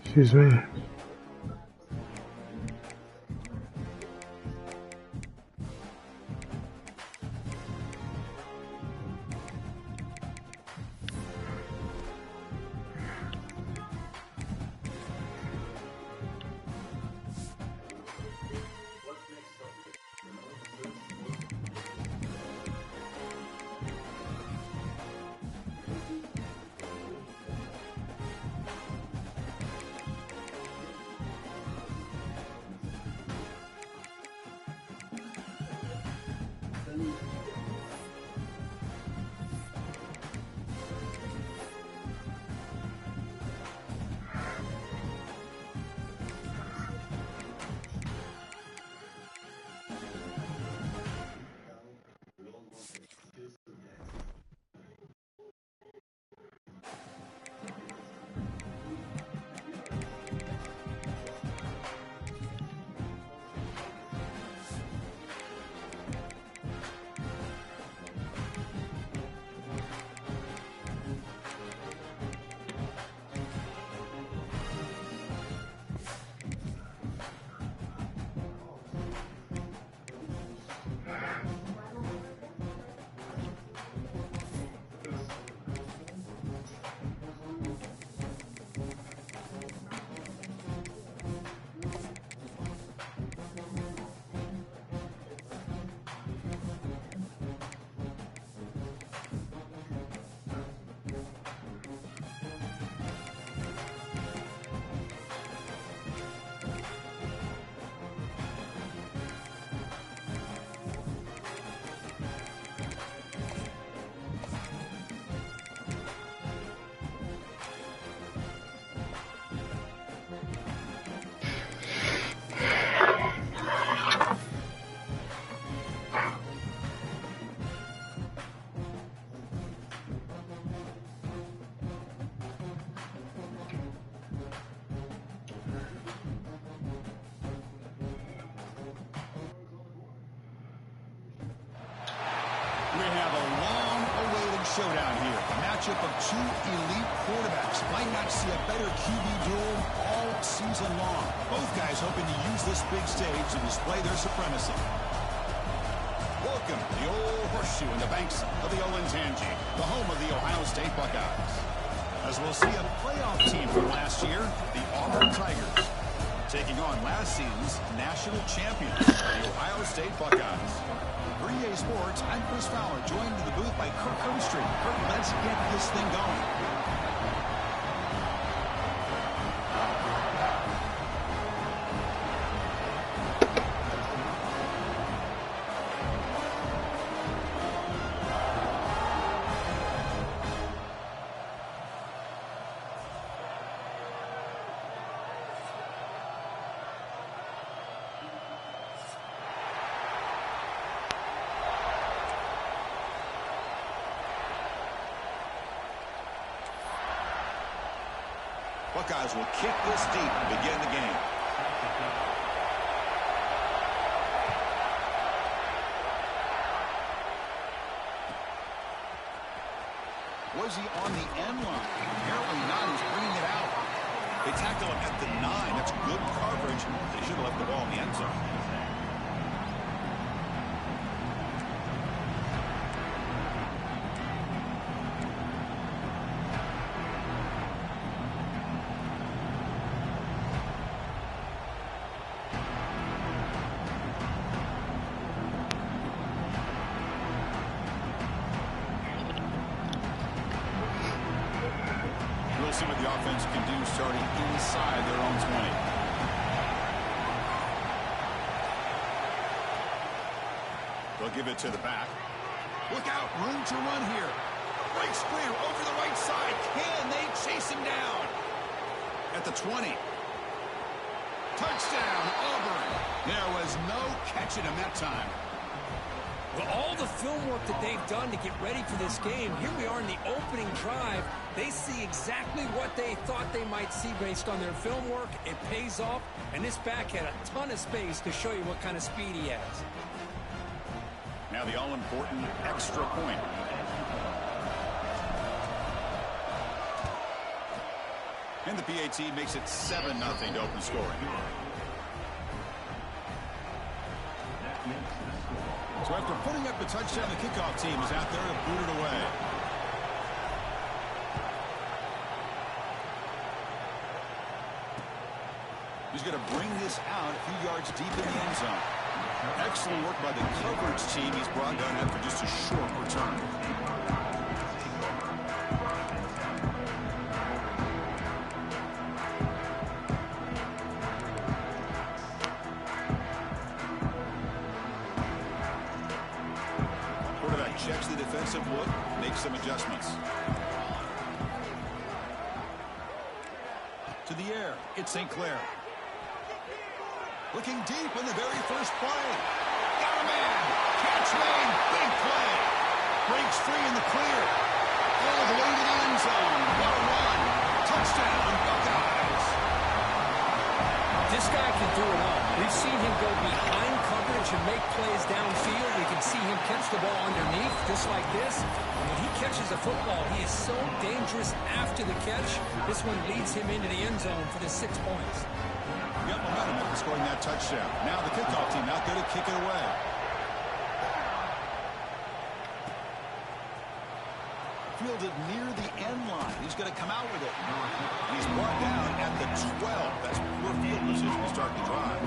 Excuse me. Showdown here. A matchup of two elite quarterbacks. Might not see a better QB duel all season long. Both guys hoping to use this big stage to display their supremacy. Welcome to the old horseshoe in the banks of the Olentangy, the home of the Ohio State Buckeyes. As we'll see a playoff team from last year, the Auburn Tigers, taking on last season's national champions, the Ohio State Buckeyes. For EA Sports, I'm Chris Fowler, joined in the booth by Kirk Hermstreet. Kirk, let's get this thing going. Buckeyes will kick this deep and begin the game. Was he on the end line? Apparently not. He's bringing it out. They tackle him at the 9. That's good coverage. They should have left the ball in the end zone. See what the offense can do starting inside their own 20. They'll give it to the back. Look out, room to run here. Breaks clear over the right side. Can they chase him down? At the 20. Touchdown, Auburn. There was no catching him that time. Well, all the film work that they've done to get ready for this game, here we are in the opening drive. They see exactly what they thought they might see based on their film work. It pays off, and this back had a ton of space to show you what kind of speed he has. Now the all-important extra point. And the PAT makes it 7-0 to open scoring. So after putting up the touchdown, the kickoff team is out there to boot it away. He's going to bring this out a few yards deep in the end zone. Excellent work by the coverage team. He's brought down after just a short return. Quarterback checks the defensive look, makes some adjustments. To the air, it's St. Clair. Looking deep in the very first play. Got a man. Catch made. Big play. Breaks free in the clear. All the way to the end zone. What a run. Touchdown, Buckeyes. This guy can do it all. We've seen him go behind coverage and make plays downfield. We can see him catch the ball underneath, just like this. When he catches a football, he is so dangerous after the catch. This one leads him into the end zone for the 6 points. Got momentum after scoring that touchdown. Now the kickoff team out there to kick it away. Fielded near the end line. He's going to come out with it. And he's brought down at the 12. That's poor field position to start the drive.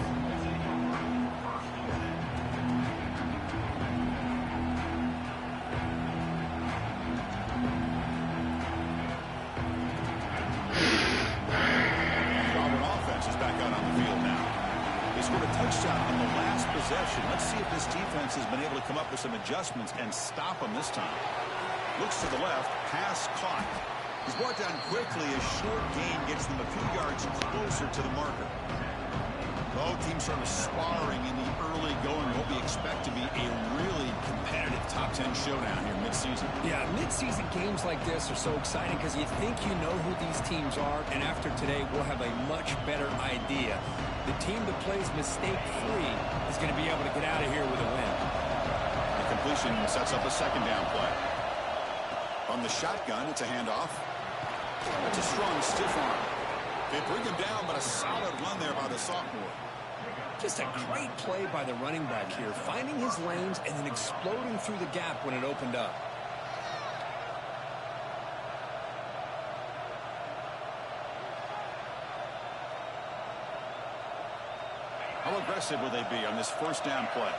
Touchdown on the last possession. Let's see if this defense has been able to come up with some adjustments and stop them this time. Looks to the left, pass caught. He's brought down quickly. A short gain gets them a few yards closer to the marker. Both teams sort of sparring in the early going. What we expect to be a really competitive top 10 showdown here mid-season. Yeah, mid-season games like this are so exciting because you think you know who these teams are, and after today we'll have a much better idea. The team that plays mistake-free is going to be able to get out of here with a win. The completion sets up a second down play. On the shotgun, it's a handoff. That's a strong stiff arm. They bring him down, but a solid run there by the sophomore. Just a great play by the running back here, finding his lanes and then exploding through the gap when it opened up. How aggressive will they be on this first down play?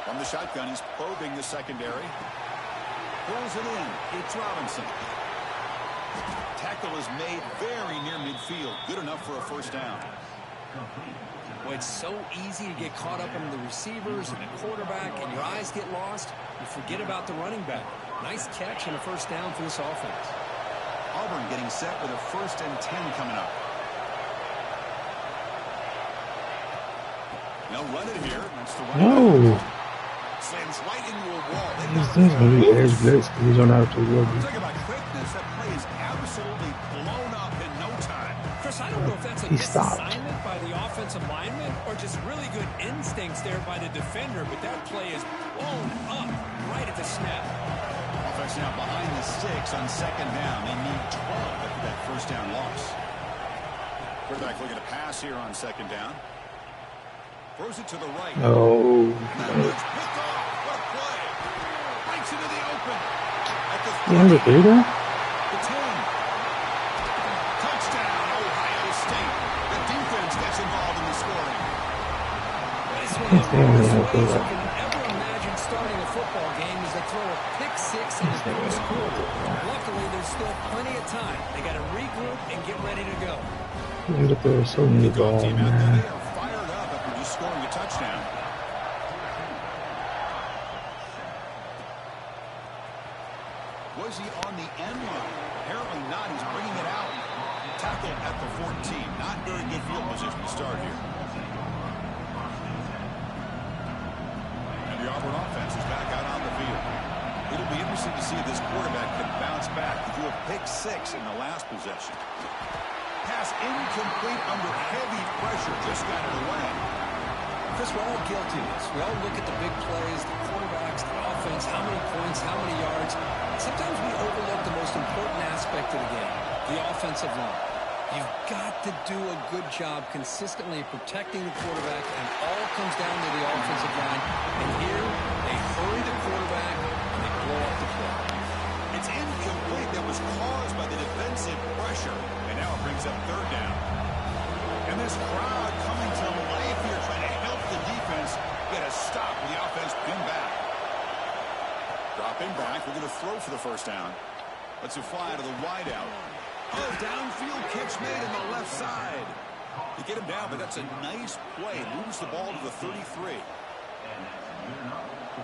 From the shotgun, he's probing the secondary. Pulls it in. It's Robinson. Tackle is made very near midfield. Good enough for a first down. Well, it's so easy to get caught up in the receivers and the quarterback, and your eyes get lost. You forget about the running back. Nice catch and a first down for this offense. Auburn getting set with a 1st and 10 coming up. They'll run it here. That's the No. Slams right into a wall. This is really airs blitz. He's on out to the Talk about quickness. That play is absolutely blown up in no time. Chris, I don't know if that's a misassignment by the offensive lineman or just really good instincts there by the defender, but that play is blown up right at the snap. Offense now behind the 6 on second down. They need 12 after that first down loss. Quarterback looking to pass here on second down. Throws it to the right. Oh. Picked off. What a play. Breaks into the open. At the 3 there? The 10. Touchdown, Ohio State. The defense gets involved in the scoring. It's one of the worst ways you can ever imagine starting a football game is to throw a pick 6 in the first quarter. Luckily, there's still plenty of time. They got to regroup and get ready to go. I'm gonna throw so many balls, man. Scoring a touchdown. Was he on the end line? Apparently not. He's bringing it out. Tackle at the 14. Not very good field position to start here. And the Auburn offense is back out on the field. It'll be interesting to see if this quarterback can bounce back. He threw a pick 6 in the last possession. Pass incomplete under heavy pressure. Just got it away. Chris, we're all guilty of this. We all look at the big plays, the quarterbacks, the offense, how many points, how many yards. Sometimes we overlook the most important aspect of the game, the offensive line. You've got to do a good job consistently protecting the quarterback, and all comes down to the offensive line. And here, they hurry the quarterback, and they blow up the play. It's incomplete. That was caused by the defensive pressure, and now it brings up third down. And this crowd coming to life here, trying to help the defense get a stop with the offense pinned back. Dropping back, we're going to throw for the first down. Let's fly to the wideout. Oh, downfield catch made on the left side. They get him down, but that's a nice play. Moves the ball to the 33.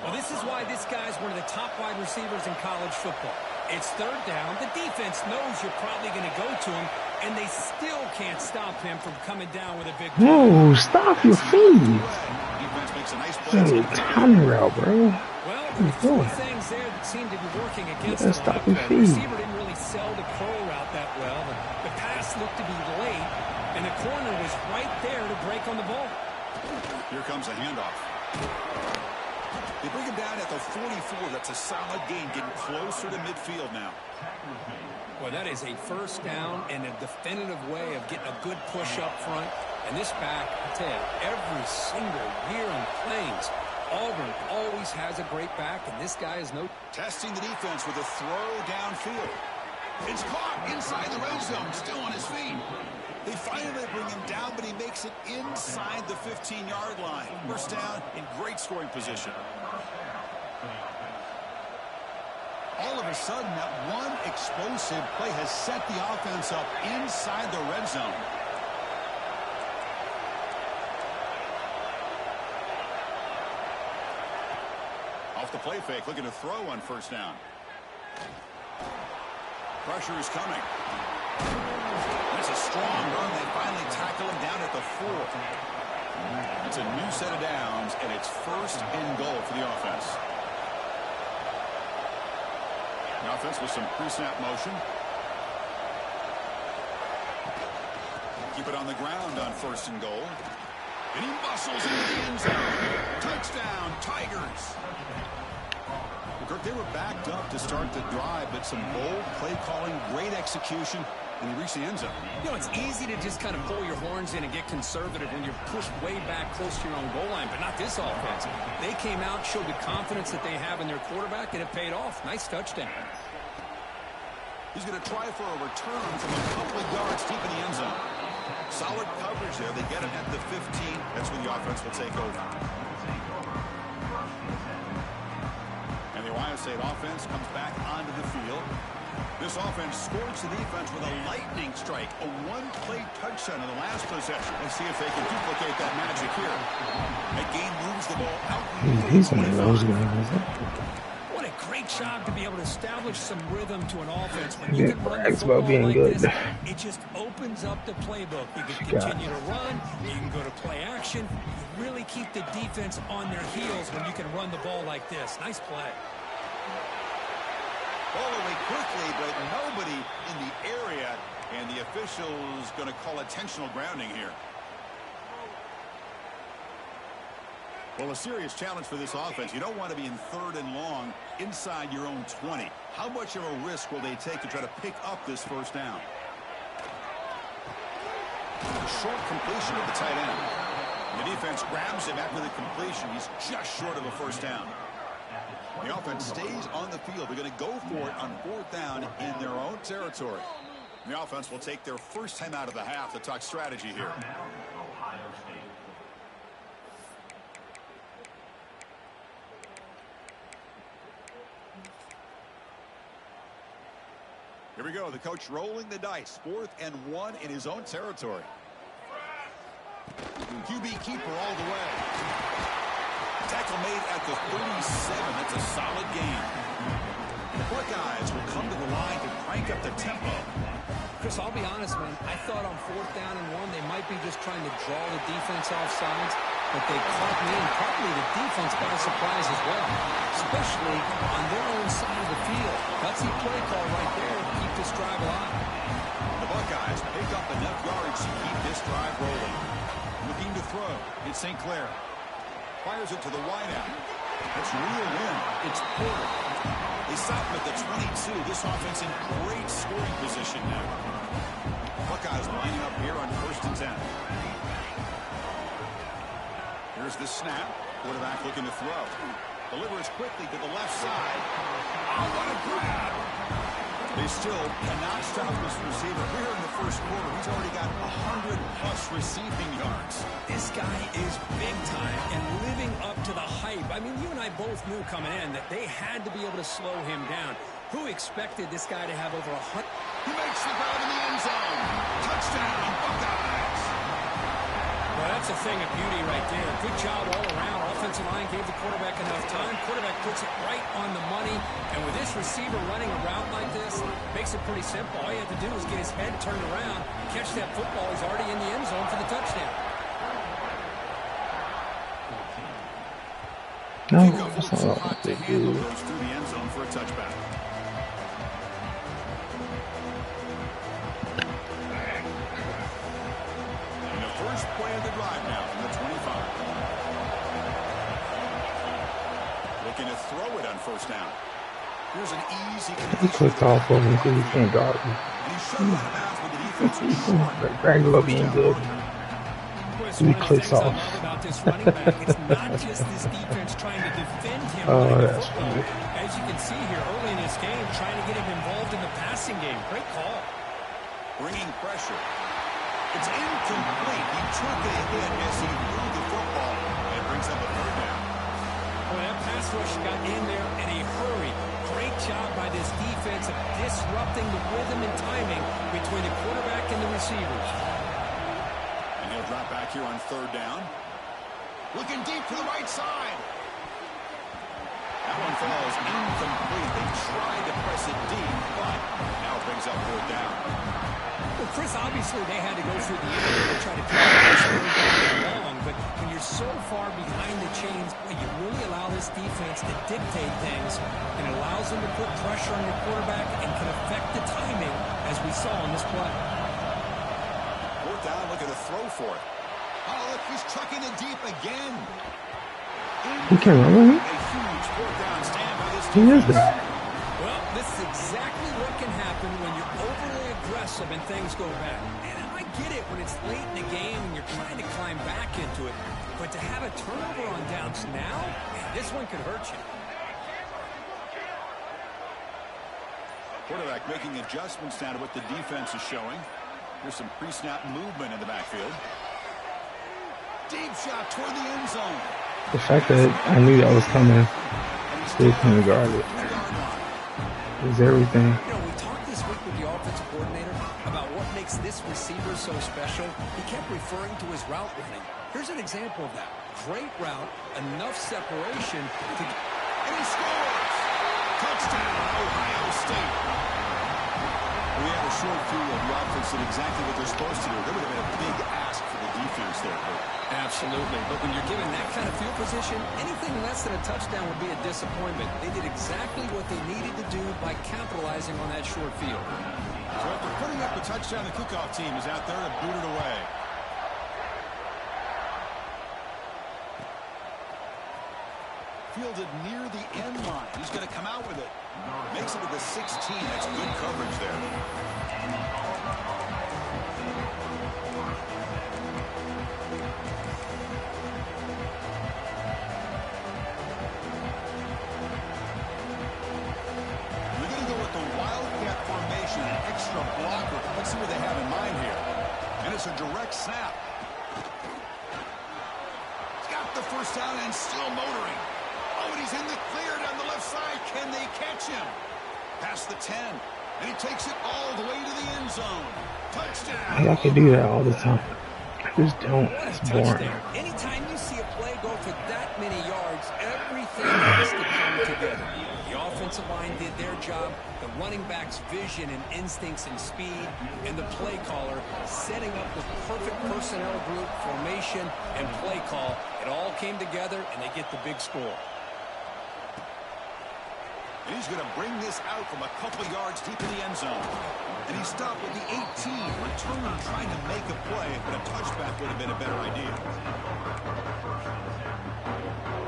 Well, this is why this guy's one of the top wide receivers in college football. It's third down. The defense knows you're probably going to go to him, and they still can't stop him from coming down with a big play. Whoa, stop your feet. Defense makes a nice play. Hey, time route, bro. Well, there were three things there that seemed to be working against the stop left. your The feet. receiver didn't really sell the curl route that well. The pass looked to be late, and the corner was right there to break on the ball. Here comes a handoff. They bring him down at the 44. That's a solid gain, getting closer to midfield now. Well, that is a first down and a definitive way of getting a good push up front. And this back, I tell you, every single year on plays, Auburn always has a great back, and this guy is no... Testing the defense with a throw downfield. It's caught inside the red zone, still on his feet. They finally bring him down, but he makes it inside the 15-yard line. First down in great scoring position. All of a sudden, that one explosive play has set the offense up inside the red zone. Off the play fake, looking to throw on first down. Pressure is coming. That's a strong run. They finally tackle him down at the 4. It's a new set of downs, and it's first and goal for the offense. The offense with some pre-snap motion. Keep it on the ground on first and goal. And he muscles into the end zone. Touchdown, Tigers. Kirk, they were backed up to start the drive, but some bold play calling, great execution, and he reached the end zone. You know, it's easy to just kind of pull your horns in and get conservative when you're pushed way back close to your own goal line, but not this offense. They came out, showed the confidence that they have in their quarterback, and it paid off. Nice touchdown. He's going to try for a return from a couple of yards deep in the end zone. Solid coverage there. They get him at the 15. That's when the offense will take over. And the Ohio State offense comes back onto the field. This offense scores the defense with a lightning strike, a one-play touchdown in the last possession. Let's see if they can duplicate that magic here. That game moves the ball out. He's one of those guys. What a great job to be able to establish some rhythm to an offense. When Yeah, you can run the brags about football being like good. this, it just opens up the playbook. You can continue to run. You can go to play action. You really keep the defense on their heels when you can run the ball like this. Nice play. Ball away quickly, but nobody in the area, and the official's going to call intentional grounding here. Well, a serious challenge for this offense. You don't want to be in third and long inside your own 20. How much of a risk will they take to try to pick up this first down? Short completion of the tight end. The defense grabs him after the completion. He's just short of a first down. The offense stays on the field. They're going to go for it on fourth down in their own territory. The offense will take their first time out of the half to talk strategy here. Here we go. The coach rolling the dice. 4th and 1 in his own territory. QB keeper all the way. Tackle made at the 37. That's a solid gain. The Buckeyes will come to the line to crank up the tempo. Chris, I'll be honest, man. I thought on 4th down and 1, they might be just trying to draw the defense off sides, but they caught me and probably the defense by surprise as well, especially on their own side of the field. Gutsy play call right there to keep this drive alive. The Buckeyes pick up enough yards to keep this drive rolling. Looking to throw. It's St. Clair. Fires it to the wideout. That's real wind. It's Porter. They stop him at the 22. This offense in great scoring position now. Buckeyes lining up here on 1st and 10. Here's the snap. Quarterback looking to throw. Delivers quickly to the left side. Oh, what a grab! They still cannot stop this receiver here in the 1st quarter. He's already got 100-plus receiving yards. This guy is big time and living up to the hype. I mean, you and I both knew coming in that they had to be able to slow him down. Who expected this guy to have over 100? He makes the grab in the end zone. Touchdown, Buckeyes! Well, that's a thing of beauty right there. Good job all around. Offensive line gave the quarterback enough time. Quarterback puts it right on the money. And with this receiver running a route like this, makes it pretty simple. All you have to do is get his head turned around, catch that football. He's already in the end zone for the touchdown. No, that's not what they do. Goes through the end zone for a touchback. And the first play of the drive now from the 25. Looking to throw it on 1st down. Here's an easy He clicked off of him because he can't guard him. And he shut him out of bounds with the defense was short. Regular being good. He clicks off. About this running back, it's not just this defense trying to defend him. That's funny. As you can see here early in this game, trying to get him involved in the passing game. Great call. Bringing pressure. It's incomplete. He took a hit as he threw the football. And it brings up a 3rd down. Well, that pass rush got in there in a hurry. Great job by this defense of disrupting the rhythm and timing between the quarterback and the receivers. And he'll drop back here on 3rd down. Looking deep to the right side. That one falls incomplete. They tried to press it deep, but now it brings up 4th down. Well, Chris, obviously they had to go through the air to try to keep this third down long, but when you're so far behind the chains, well, you really allow this defense to dictate things, and it allows them to put pressure on your quarterback and can affect the timing, as we saw on this play. 4th down, looking to throw for it. Oh, look, he's chucking it deep again. He can't run with him? A huge 4th down stand by this Who is defense. that? Well, this is exactly what can happen when you're overly aggressive and things go bad. And I get it when it's late in the game and you're trying to climb back into it. But to have a turnover on downs now, man, this one could hurt you. Quarterback making adjustments down to what the defense is showing. Here's some pre-snap movement in the backfield. Deep shot toward the end zone. The fact that I knew that was coming, still couldn't guard it. It's everything. You know, we talked this week with the offensive coordinator about what makes this receiver so special. He kept referring to his route running. Here's an example of that. Great route, enough separation to... And he scores! Touchdown, Ohio State. We had a short view of the offense did exactly what they're supposed to do. That would have been a big ask for the defense there. Absolutely. But when you're given that kind of field position, anything less than a touchdown would be a disappointment. They did exactly what they needed to do by capitalizing on that short field. So after putting up the touchdown, the kickoff team is out there to boot it away. Fielded near the end line. He's going to come out with it. Makes it to the 16. That's good coverage there. They're going to go with the Wildcat formation, an extra blocker. Let's see what they have in mind here. And it's a direct snap. He's got the 1st down and still motoring. Oh, and he's in the clear down the left side. Can they catch him? Past the 10. And he takes it all the way to the end zone. Touchdown. I can do that all the time. I just don't. It's boring. Anytime you see a play go for that many yards, everything has to come together. The offensive line did their job, the running back's vision and instincts and speed, and the play caller setting up the perfect personnel group, formation, and play call. It all came together, and they get the big score. And he's going to bring this out from a couple yards deep in the end zone. And he stopped with the 18. Returner trying to make a play, but a touchback would have been a better idea.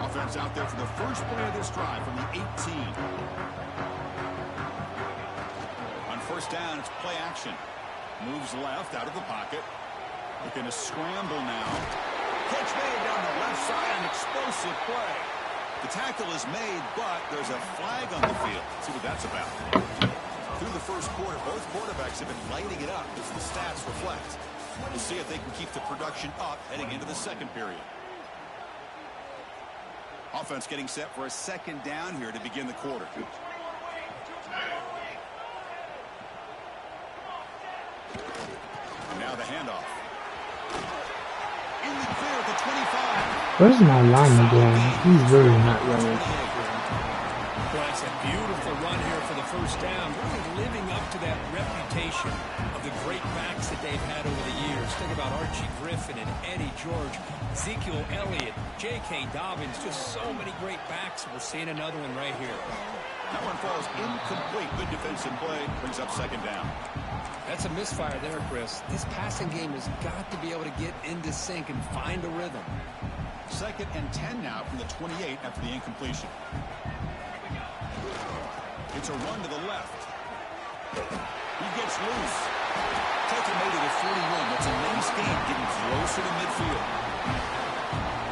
Offense He's out there for the first play of this drive from the 18. On first down, it's play action. Moves left out of the pocket. Looking to scramble now. Catch made down the left side, an explosive play. The tackle is made, but there's a flag on the field. Let's see what that's about. Through the first quarter, both quarterbacks have been lighting it up as the stats reflect. We'll see if they can keep the production up heading into the second period. Offense getting set for a second down here to begin the quarter. And now the handoff. In the clear at the 25. Where's my lineman going? He's really not running. Well, it's a beautiful run here for the first down. Really living up to that reputation of the great backs that they've had over the years. Think about Archie Griffin and Eddie George, Ezekiel Elliott, J.K. Dobbins, just so many great backs. We're seeing another one right here. That one falls incomplete. Good defensive play. Brings up second down. That's a misfire there, Chris. This passing game has got to be able to get into sync and find a rhythm. 2nd and 10 now from the 28 after the incompletion. It's a run to the left. He gets loose. Taken away to the 41. That's a nice game, getting closer to midfield.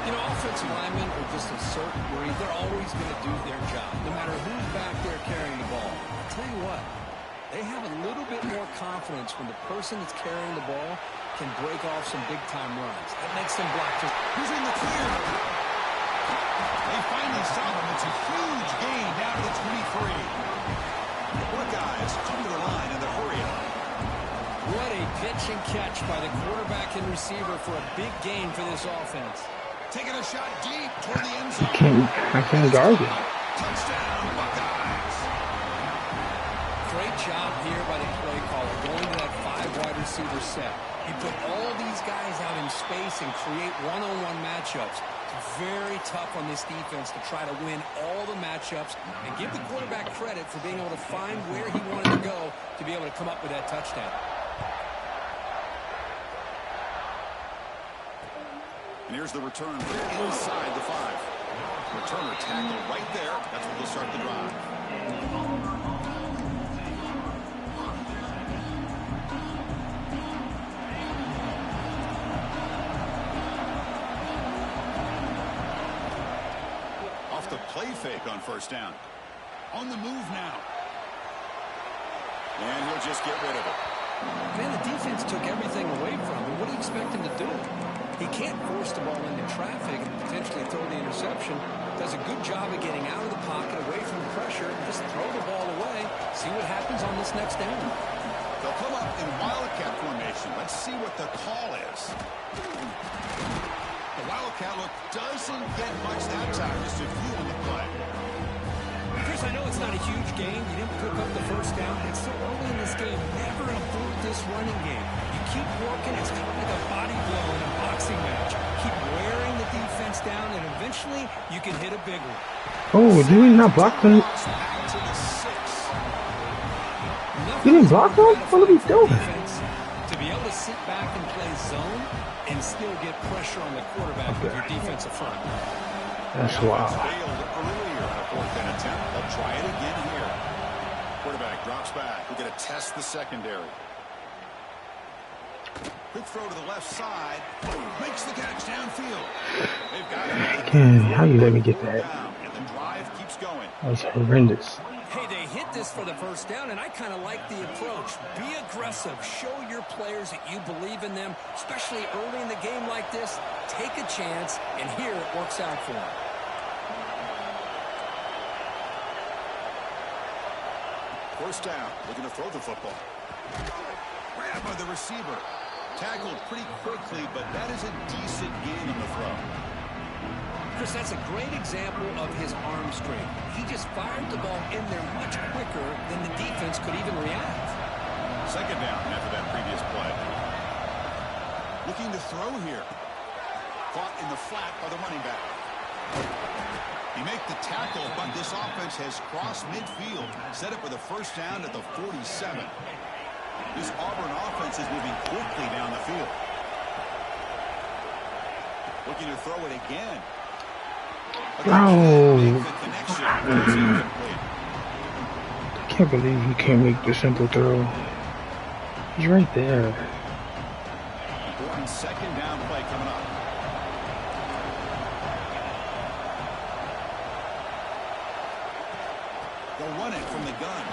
You know, offensive linemen are just a certain breed. They're always going to do their job, no matter who's back there carrying the ball. I'll tell you what, they have a little bit more confidence when the person that's carrying the ball can break off some big-time runs. That makes them block too. Who's in the clear? They finally stop him. It's a huge gain down to the 23. Buckeyes come to the line and they're hurrying. What a pitch and catch by the quarterback and receiver for a big gain for this offense. Taking a shot deep toward the end zone. I can't guard it. Touchdown, Buckeyes. Great job here by the play caller, going to that 5 wide receiver set. He put all these guys out in space and create one-on-one matchups. It's very tough on this defense to try to win all the matchups and give the quarterback credit for being able to find where he wanted to go to be able to come up with that touchdown. And here's the return inside the 5. Returner tackled right there. That's what will start the drive. Off the play fake on first down. On the move now. And he'll just get rid of it. Man, the defense took everything away from him. What do you expect him to do? He can't force the ball into traffic and potentially throw the interception. Does a good job of getting out of the pocket, away from the pressure, and just throw the ball away. See what happens on this next down. They'll come up in Wildcat formation. Let's see what the call is. The Wildcat look doesn't get much that time. Just a few on the play. Chris, I know it's not a huge game. You didn't pick up the first down. It's so early in this game. Never abort this running game. You keep working. It's kind of like a body blow in a boxing match. Keep wearing the defense down, and eventually you can hit a big one. Oh, did we not block him? You didn't block him? What are we doing? To be able to sit back and play zone and still get pressure on the quarterback with your defensive front. That's wild. Failed earlier on a 4th and attempt. They'll try it again here. Quarterback drops back. We're going to test the secondary. Quick throw to the left side. Makes the catch downfield. They've got it. How you let me get that? And the drive keeps going. That was horrendous. Hey, they hit this for the first down, and I kind of like the approach. Be aggressive. Show your players that you believe in them, especially early in the game like this. Take a chance, and here it works out for them. First down. Looking to throw the football. Grab by the receiver. Tackled pretty quickly, but that is a decent gain on the throw. Chris, that's a great example of his arm strength. He just fired the ball in there much quicker than the defense could even react. Second down after that previous play. Looking to throw here. Caught in the flat by the running back. He made the tackle, but this offense has crossed midfield. Set up with a first down at the 47. This Auburn offense is moving quickly down the field. Looking to throw it again. Oh, I can't believe he can't make the simple throw. He's right there. Important second down play coming up. They'll run it from the gun.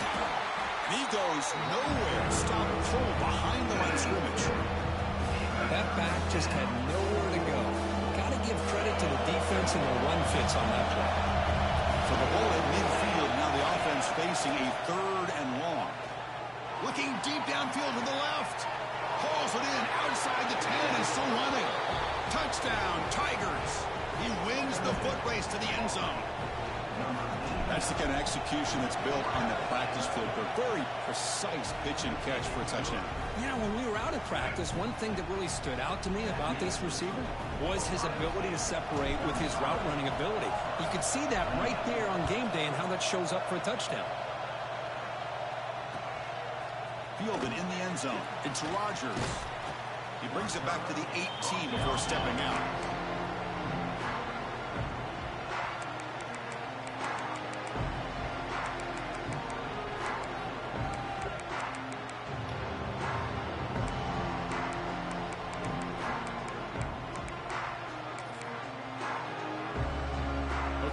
He goes nowhere. Stop cold behind the line of scrimmage. That back just had nowhere to go. Got to give credit to the defense and their run fits on that play. So the ball at midfield. Now the offense facing a 3rd and long. Looking deep downfield to the left. Hauls it in outside the 10 and still running. Touchdown, Tigers. He wins the foot race to the end zone. That's the kind of execution that's built on the practice field. A very precise pitch and catch for a touchdown. You know, when we were out at practice, one thing that really stood out to me about this receiver was his ability to separate with his route running ability. You could see that right there on game day and how that shows up for a touchdown. Fielded in the end zone. It's Rodgers. He brings it back to the 18 before stepping out.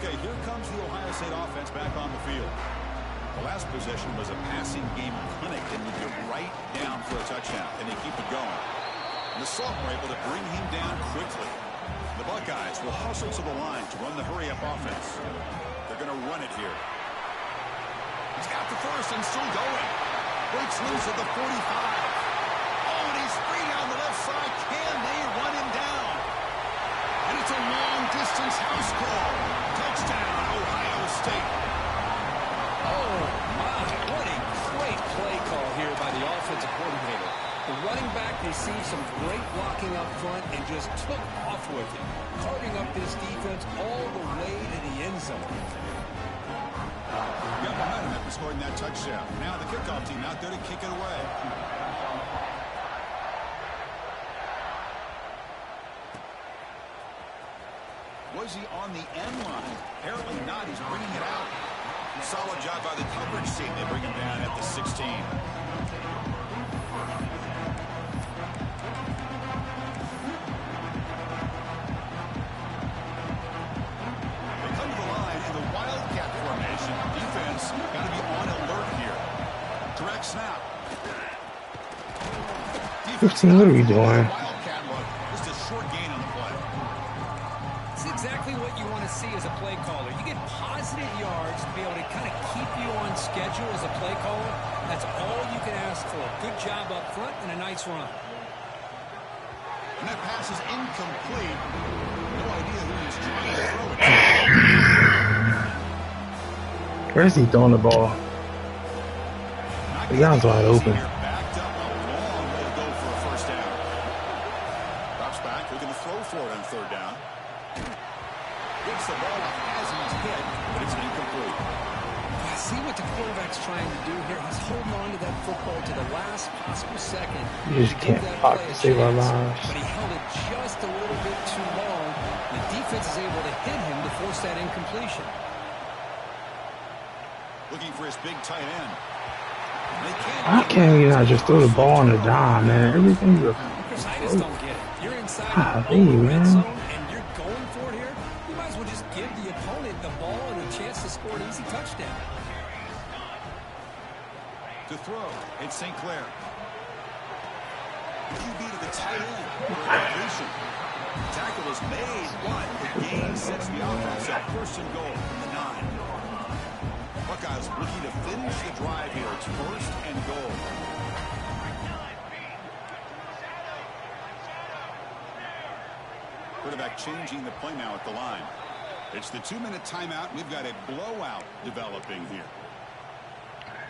Okay, here comes the Ohio State offense back on the field. The last possession was a passing game clinic and would get right down for a touchdown, and they keep it going. And the Salt were able to bring him down quickly. The Buckeyes will hustle to the line to run the hurry-up offense. They're going to run it here. He's got the first and still going. Breaks loose at the 45. Oh, and he's free down the left side. Can they run him down? And it's a long-distance house call. Touchdown, Ohio State. Oh, my. What a great play call here by the offensive coordinator. The running back received some great blocking up front and just took off with it, carving up this defense all the way to the end zone. Got momentum after scoring that touchdown. Now the kickoff team out there to kick it away. Was he on the end line? Apparently not. He's bringing it out. Solid job by the coverage team. They bring him down at the 16. They come to the line in the Wildcat formation. Defense got to be on alert here. Direct snap. 15, what are we doing? Wildcat look. Just a short gain on the play. It's exactly what you want to see as a play caller. You get positive yards to be able to kind of keep you on schedule as a play caller. That's all you can ask for. Good job up front and a nice run. And that pass is incomplete. No idea who he's trying to throw it to. Where's he throwing the ball? The guy's wide open. Backed up a long way to go for a first down. Drops back, looking to throw for it on 3rd down. Gets the ball as he's hit, but it's incomplete. See what the quarterback's trying to do here. He's holding on to that football to the last possible second. You just can't block to save our lives. But he held it just a little bit too long. The defense is able to hit him to force that incompletion. Looking for his big tight end. How can you not just throw the ball on the dime, man? Everything's a... I just don't get it. You're inside the red zone man. and you're going for it here. You might as well just give the opponent the ball and a chance to score an easy touchdown. To throw, it's St. Clair. QB to the tight end. Completion. Tackle is made, but the gain sets the offense up. 1st and goal from the 9. Buckeyes looking to finish the drive here. It's 1st and goal. Quarterback changing the play now at the line. It's the 2-minute timeout. We've got a blowout developing here.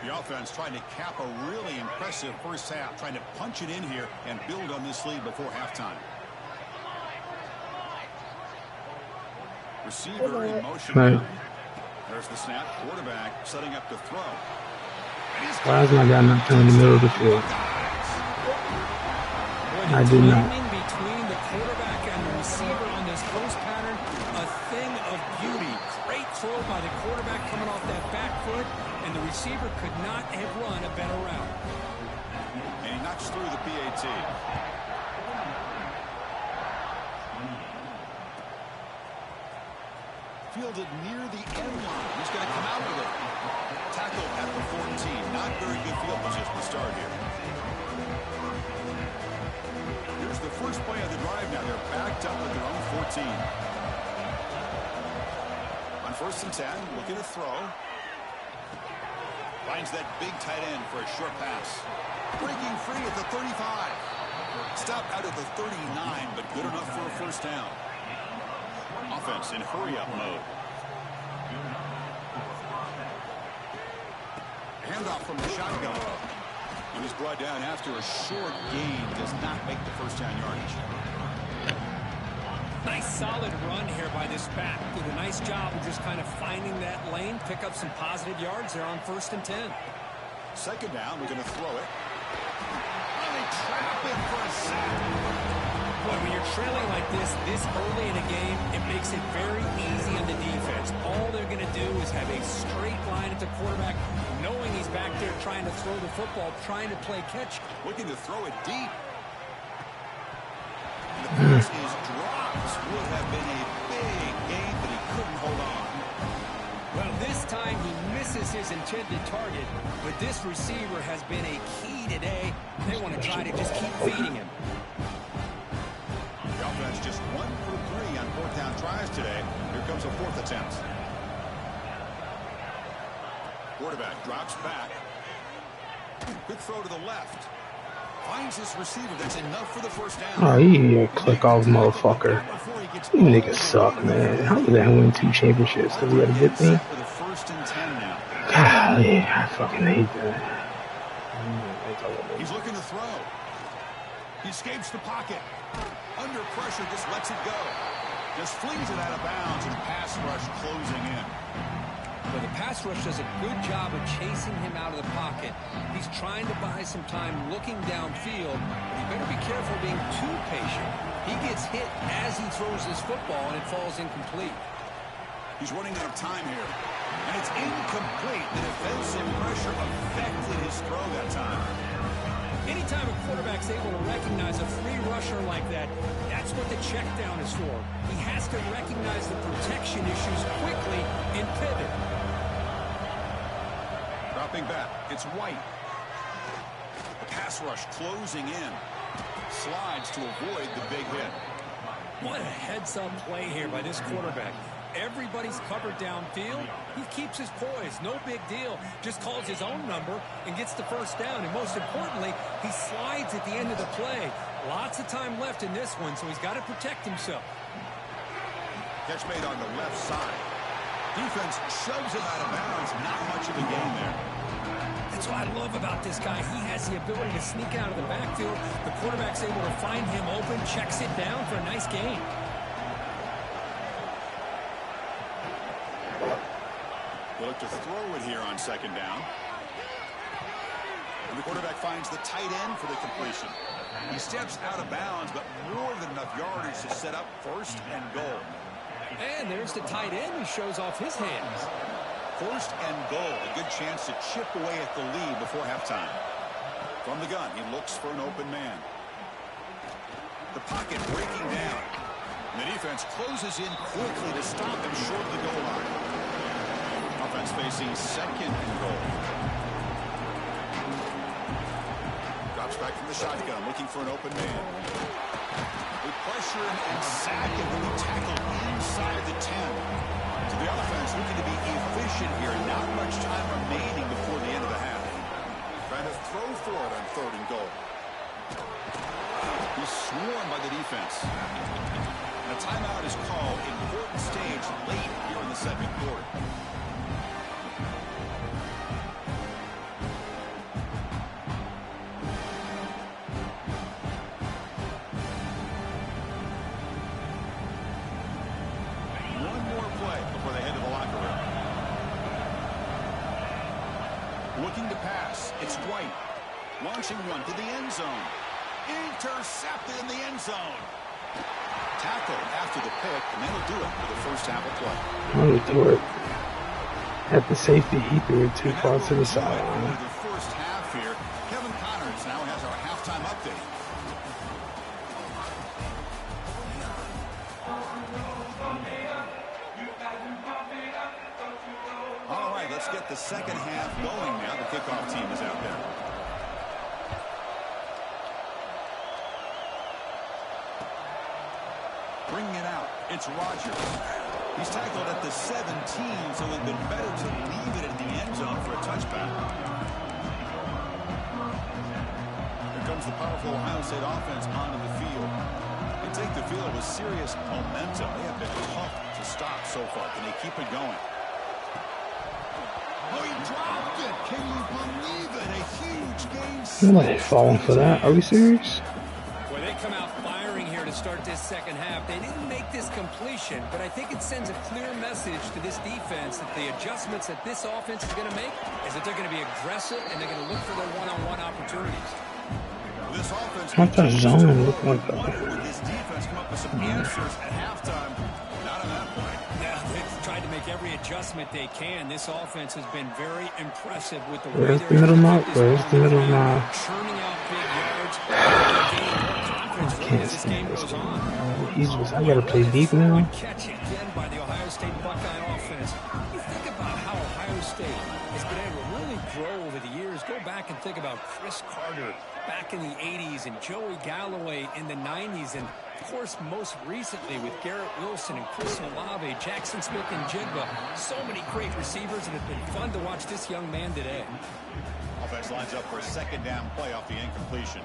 The offense trying to cap a really impressive first half, trying to punch it in here and build on this lead before halftime. Receiver in motion. Right. There's the snap. Quarterback setting up to throw. Why is my guy not in the middle of the field? I did not. Between the quarterback and the receiver on this post pattern, a thing of beauty. not have run a better route. And he knocks through the PAT. Fielded near the end line. He's going to come out with it. Tackled at the 14. Not very good field position to start here. Here's the first play of the drive now. They're backed up at their own 14. On 1st and 10, looking to throw. Finds that big tight end for a short pass. Breaking free at the 35. Stopped out at the 39, but good enough for a first down. Offense in hurry-up mode. Handoff from the shotgun. And he's brought down after a short gain. Does not make the first down yardage. Nice solid run here by this back. Did a nice job of just kind of finding that lane, pick up some positive yards there on 1st and 10. Second down, we're going to throw it. And they trap it for a sack. Boy, when you're trailing like this early in a game, it makes it very easy on the defense. All they're going to do is have a straight line at the quarterback, knowing he's back there trying to throw the football, trying to play catch. Looking to throw it deep. And the pass is dropped. Would have been a big gain, but he couldn't hold on. Well, this time he misses his intended target, but this receiver has been a key today. They want to try to just keep feeding him. The offense just 1 for 3 on 4th down tries today. Here comes a 4th attempt. Quarterback drops back. Good throw to the left. Finds this receiver. That's enough for the first down. Oh, you a click off motherfucker. You niggas suck, man. How did that win 2 championships? Because we had a good thing? God, yeah, I fucking hate that. He's looking to throw. He escapes the pocket. Under pressure, just lets it go. Just flings it out of bounds, and pass rush closing in. Well, the pass rush does a good job of chasing him out of the pocket. He's trying to buy some time looking downfield. But you better be careful being too patient. He gets hit as he throws this football, and it falls incomplete. He's running out of time here. And it's incomplete. The defensive pressure affected his throw that time. Anytime a quarterback's able to recognize a free rusher like that, that's what the check down is for. He has to recognize the protection issues quickly and pivot. Dropping back, it's White. The pass rush closing in. Slides to avoid the big hit. What a heads-up play here by this quarterback. Everybody's covered downfield. He keeps his poise. No big deal. Just calls his own number and gets the first down. And most importantly, he slides at the end of the play. Lots of time left in this one, so he's got to protect himself. Catch made on the left side. Defense shoves him out of bounds. Not much of a gain there. That's what I love about this guy. He has the ability to sneak out of the backfield. The quarterback's able to find him open, checks it down for a nice gain. They look to throw it here on second down. And the quarterback finds the tight end for the completion. He steps out of bounds, but more than enough yardage to set up 1st and goal. And there's the tight end who shows off his hands. 1st and goal. A good chance to chip away at the lead before halftime. From the gun, he looks for an open man. The pocket breaking down. And the defense closes in quickly to stop him short of the goal line. Offense facing 2nd and goal. Drops back from the shotgun, looking for an open man. They pressure him and sack him when he tackled inside the 10. So the offense looking to be efficient here. Not much time remaining before the end of the half. Trying to throw for it on 3rd and goal. He's swarmed by the defense. And a timeout is called. Important stage late here in the 2nd quarter. Looking to pass. It's White. Launching one to the end zone. Intercepted in the end zone. Tackled after the pick, and that'll do it for the first half of play. That'll do it. At the safety, he threw it too far to the sideline. The first half here. Kevin Connors now has our halftime update. All right, let's get the second half going now. The kickoff team is out there. Bringing it out, it's Rodgers. He's tackled at the 17, so it would have been better to leave it at the end zone for a touchback. Here comes the powerful Ohio State offense onto the field. They take the field with serious momentum. They have been tough to stop so far. Can they keep it going? Oh, he dropped it. Can you believe it? A huge game. Nobody falling for that. Are we serious? Well, they come out firing here to start this second half. They didn't make this completion, but I think it sends a clear message to this defense that the adjustments that this offense is going to make is that they're going to be aggressive and they're going to look for their one-on-one opportunities. This offense Not that zone look like that. This defense come up with some answers at halftime. Not on that point. Yeah, they've tried to make every adjustment they can. This offense has been very impressive with the way Where's they're the middle mark? this Where's the middle mark? churning out big yards. Gaining more confidence I can't as this stand game this goes game. on. I gotta play deep now. Catch again by the Ohio State Buckeye offense. You think about how Ohio State has been able to really grow over the years. Go back and think about Chris Carter back in the 80s and Joey Galloway in the 90s. And, of course, most recently with Garrett Wilson and Chris Olave, Jackson Smith and Jigba. So many great receivers, and it's been fun to watch this young man today. Offense lines up for a second down play off the incompletion.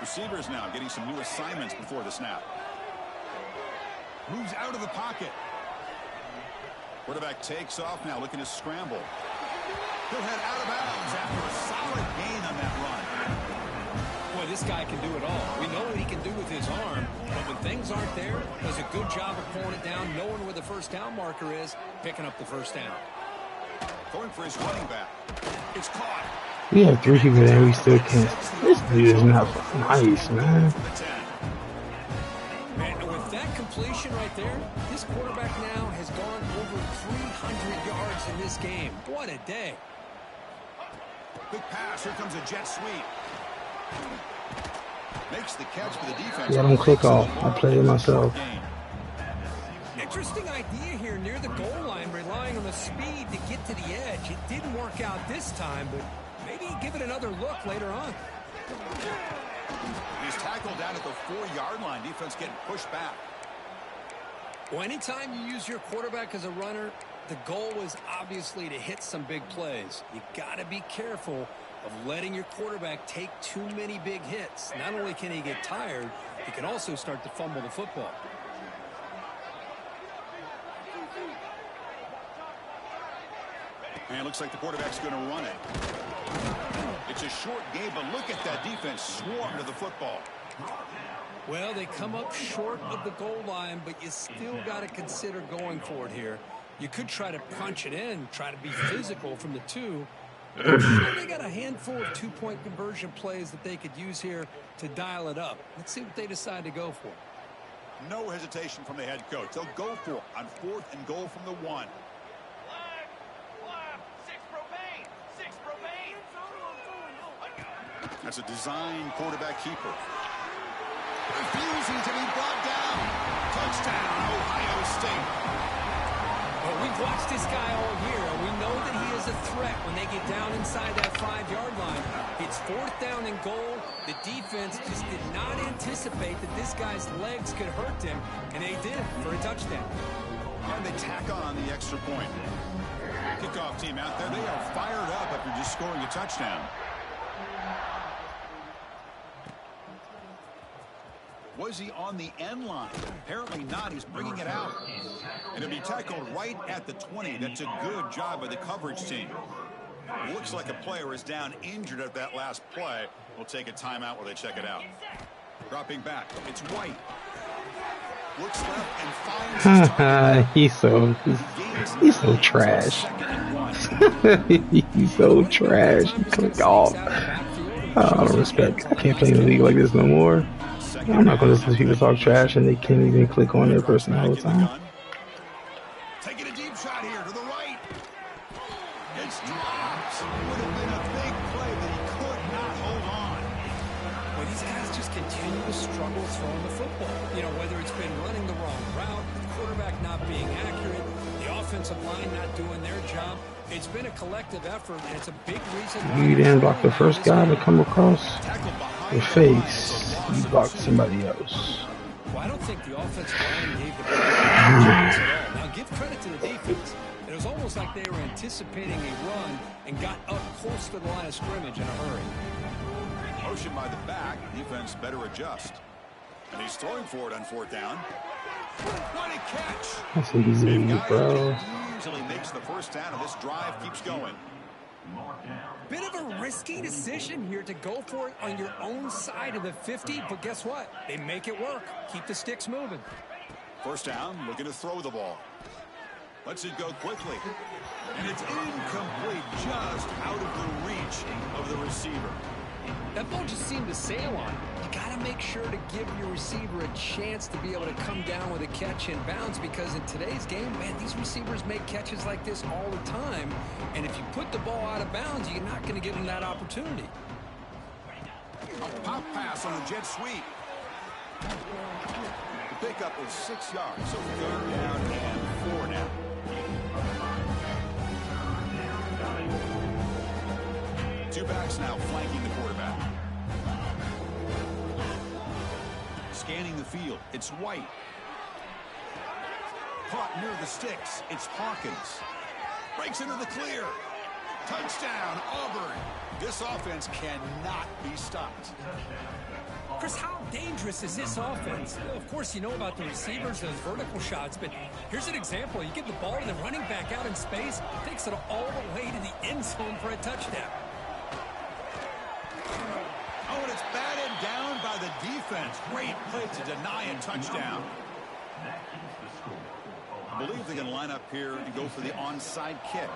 Receivers now getting some new assignments before the snap. Moves out of the pocket. Quarterback takes off now, looking to scramble. He'll head out of bounds after a solid gain on that run. Boy, this guy can do it all. We know what he can do with his arm, but when things aren't there, does a good job of pulling it down, knowing where the first down marker is, picking up the first down. Going for his running back. It's caught. We have 3 people there, we still can't. This dude is not nice, man. And with that completion right there, this quarterback now has gone over 300 yards in this game. What a day. Big pass. Here comes a jet sweep. Makes the catch for the defense. Yeah, don't click off. I play it myself. Interesting idea here near the goal line, relying on the speed to get to the edge. It didn't work out this time, but maybe give it another look later on. He's tackled down at the 4-yard line. Defense getting pushed back. Well, anytime you use your quarterback as a runner, the goal is obviously to hit some big plays. You got to be careful of letting your quarterback take too many big hits. Not only can he get tired, he can also start to fumble the football. And it looks like the quarterback's going to run it. It's a short game, but look at that defense swarm to the football. Well, they come up short of the goal line, but you still got to consider going for it here. You could try to punch it in, try to be physical from the 2. They got a handful of 2-point conversion plays that they could use here to dial it up. Let's see what they decide to go for. No hesitation from the head coach. They'll go for it on 4th and goal from the 1. That's a design quarterback keeper. Refusing to be brought down. Touchdown, Ohio State. Well, we've watched this guy all year, and we know that he is a threat when they get down inside that 5-yard line. It's 4th down and goal. The defense just did not anticipate that this guy's legs could hurt him, and they did for a touchdown. And they tack on the extra point. Kickoff team out there. They are fired up after just scoring a touchdown. Was he on the end line? Apparently not. He's bringing it out. And it'll be tackled right at the 20. That's a good job by the coverage team. Looks like a player is down injured at that last play. We'll take a timeout while they check it out. Dropping back. It's White. Looks left and finds he's so trash. He's so trash. Click off. I don't respect. I can't play in the league like this no more. I'm not going to listen to people talk trash and they can't even click on their person all the time. Taking a deep Would have been a big play, but he could not hold on. Well, these guys just continue to struggle throwing the football. You know, whether it's been running the wrong route, the quarterback not being accurate, the offensive line not doing their job. It's been a collective effort, and it's a big reason why You didn't block the first guy to come across your face. You blocked somebody else. Well, I don't think the offensive line gave the chance at all. Now, give credit to the defense. It was almost like they were anticipating a run and got up close to the line of scrimmage in a hurry. Motion by the back. Defense better adjust. And he's throwing for it on 4th down. What a catch. That's easy, bro. Easily makes the first down, and this drive keeps going. Bit of a risky decision here to go for it on your own side of the 50, but guess what? They make it work. Keep the sticks moving. First down, looking to throw the ball. Lets it go quickly. And it's incomplete, just out of the reach of the receiver. That ball just seemed to sail on. You got to make sure to give your receiver a chance to be able to come down with a catch in bounds, because in today's game, man, these receivers make catches like this all the time. And if you put the ball out of bounds, you're not going to give them that opportunity. A pop pass on the jet sweep. The pickup was 6 yards, so 3rd down and 4 now. Two backs now flanking the quarterback. Scanning the field. It's White. Caught near the sticks. It's Hawkins. Breaks into the clear. Touchdown, Auburn. This offense cannot be stopped. Chris, how dangerous is this offense? Of course, you know about the receivers, those vertical shots, but here's an example. You get the ball to the running back out in space, takes it all the way to the end zone for a touchdown. Oh, and it's batted down by the defense. Great play to deny a touchdown. I believe they're going to line up here and go for the onside kick.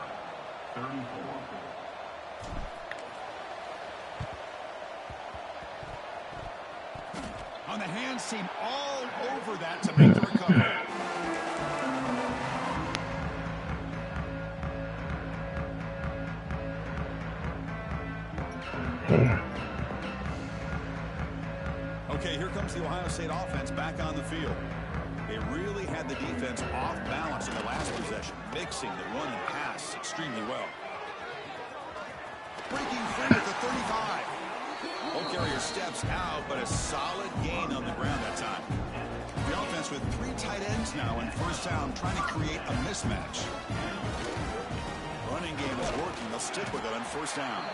On the hands team all over that to make the recovery. Okay, here comes the Ohio State offense back on the field. They really had the defense off balance in the last possession, mixing the run and pass extremely well. Breaking free at the 35. Ball carrier steps out, but a solid gain on the ground that time. The offense with 3 tight ends now in first down, trying to create a mismatch. Running game is working. They'll stick with it on first down.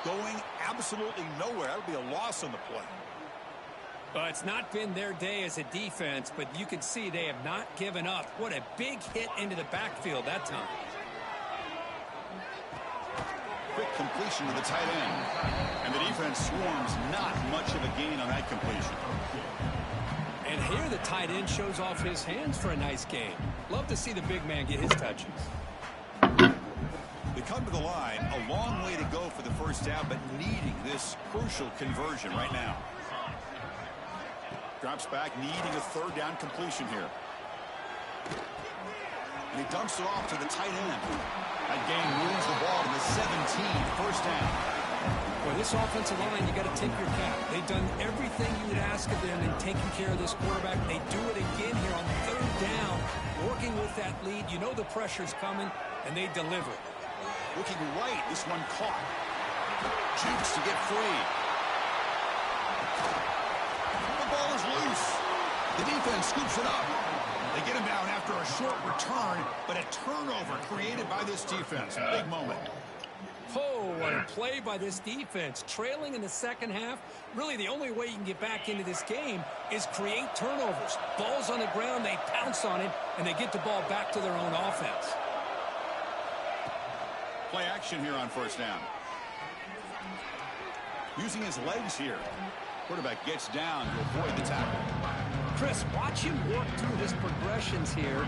Going absolutely nowhere. That'll be a loss on the play. Well, it's not been their day as a defense, but you can see they have not given up. What a big hit into the backfield that time. Quick completion to the tight end. And the defense swarms, not much of a gain on that completion. And here the tight end shows off his hands for a nice game. Love to see the big man get his touches. They come to the line, a long way to go for the first down, but needing this crucial conversion right now. Drops back, needing a 3rd down completion here. And he dumps it off to the tight end. That game moves the ball to the 17, first down. Well, this offensive line, you got to tip your cap. They've done everything you would ask of them in taking care of this quarterback. They do it again here on 3rd down, working with that lead. You know the pressure's coming, and they deliver. Looking right, this one caught. Jukes to get free. The ball is loose. The defense scoops it up. They get him down after a short return, but a turnover created by this defense. Big moment. Oh, what a play by this defense. Trailing in the second half, really the only way you can get back into this game is create turnovers. Ball's on the ground, they pounce on it, and they get the ball back to their own offense. Play action here on first down. Using his legs here. Quarterback gets down to avoid the tackle. Chris, watch him work through his progressions here.